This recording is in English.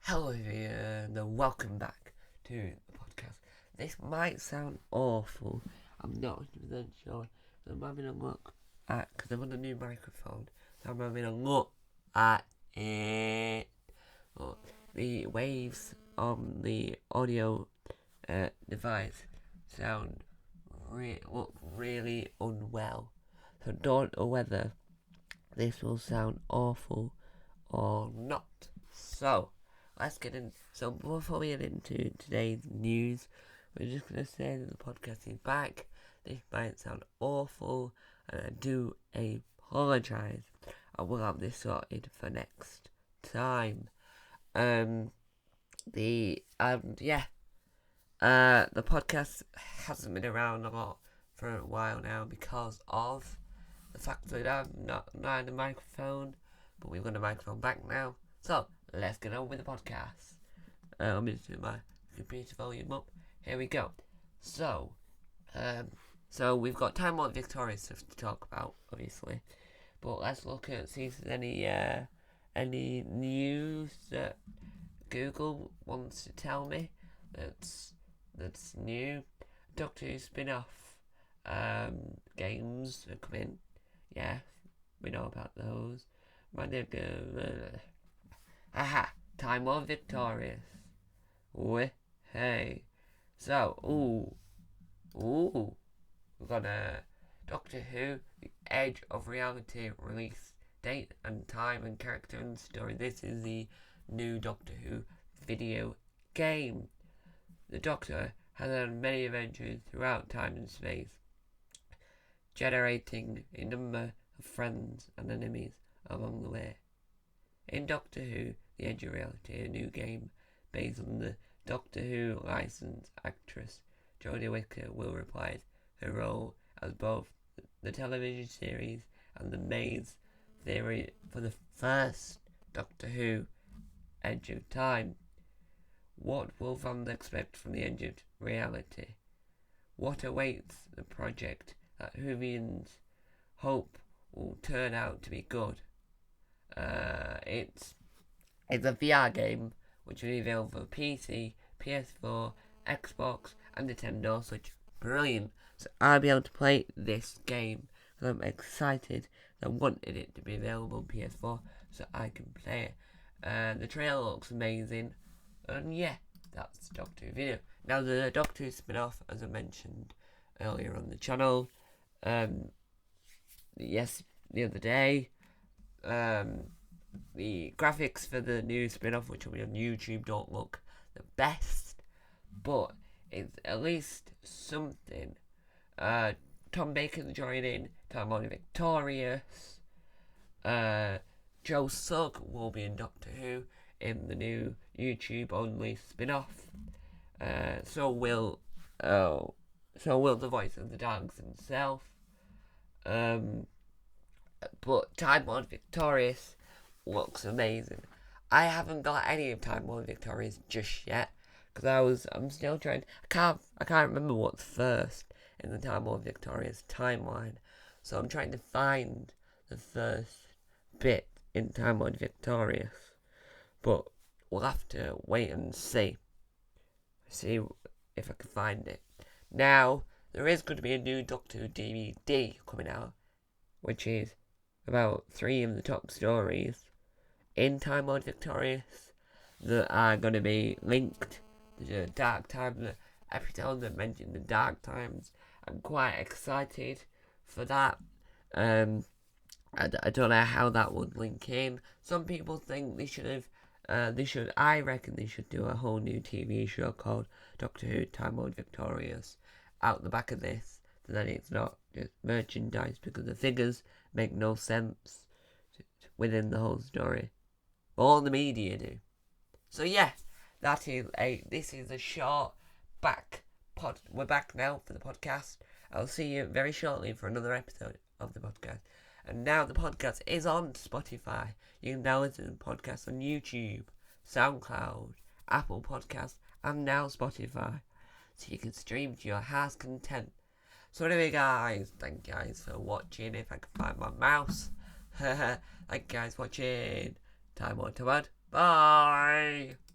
Hello everyone, and welcome back to the podcast. This might sound awful. I'm not 100% sure. So I'm having a look at, because I'm on a new microphone, so I'm having a look at it. Oh, the waves on the audio device sound look really unwell. So don't know whether this will sound awful or not. So, let's get in. So, before we get into today's news, we're just going to say that the podcast is back. This might sound awful, and I do apologise. I will have this sorted for next time. The podcast hasn't been around a lot for a while now because of the fact that I'm not had a microphone, but we've got a microphone back now. So, let's get on with the podcast. I'm going to turn my computer volume up. Here we go. So we've got Taiwan Victorious stuff to talk about, obviously. But let's look at, see if there's any news that Google wants to tell me that's new. Doctor Who spin-off games are coming. Yeah, we know about those. Taiwan Victorious. Hey. So, we've got a Doctor Who, The Edge of Reality release date and time and character and story. This is the new Doctor Who video game. The Doctor has had many adventures throughout time and space, generating a number of friends and enemies along the way. In Doctor Who, The Edge of Reality, a new game based on the Doctor Who licensed actress Jodie Whittaker will reprise her role as both the television series and the Maze Theory for the first Doctor Who Edge of Time. What will fans expect from The Edge of Reality? What awaits the project that Whovians hope will turn out to be good? It's a VR game which will be available for PC, PS4, Xbox, and Nintendo Switch. Brilliant! So I'll be able to play this game because I'm excited. I wanted it to be available on PS4 so I can play it. The trailer looks amazing, and yeah, that's the Doctor Who video. Now the Doctor Who spin-off, as I mentioned earlier on the channel, the other day. The graphics for the new spin-off, which will be on YouTube, don't look the best, but it's at least something. Tom Baker's joining, Taiwan Victorious. Joe Sugg will be in Doctor Who in the new YouTube-only spin-off. So will the voice of the dogs himself. But Taiwan Victorious looks amazing. I haven't got any of Taiwan Victorious just yet because I'm still trying. I can't remember what's first in the Taiwan Victorious timeline, so I'm trying to find the first bit in Taiwan Victorious. But we'll have to wait and see if I can find it. Now there is going to be a new Doctor Who DVD coming out, which is about 3 of the top stories in Taiwan Victorious that are going to be linked to the Dark Times. Every time they mention the Dark Times, I'm quite excited for that. I don't know how that would link in. Some people think I reckon they should do a whole new TV show called Doctor Who Taiwan Victorious out the back of this, so that it's not just merchandise, because the figures make no sense within the whole story. All the media do. So yeah, this is a short pod. We're back now for the podcast. I'll see you very shortly for another episode of the podcast. And now the podcast is on Spotify. You can now listen to the podcast on YouTube, SoundCloud, Apple Podcasts, and now Spotify. So you can stream to your heart's content. So anyway guys, thank you guys for watching. If I can find my mouse. Thank you guys for watching. Time on to bye.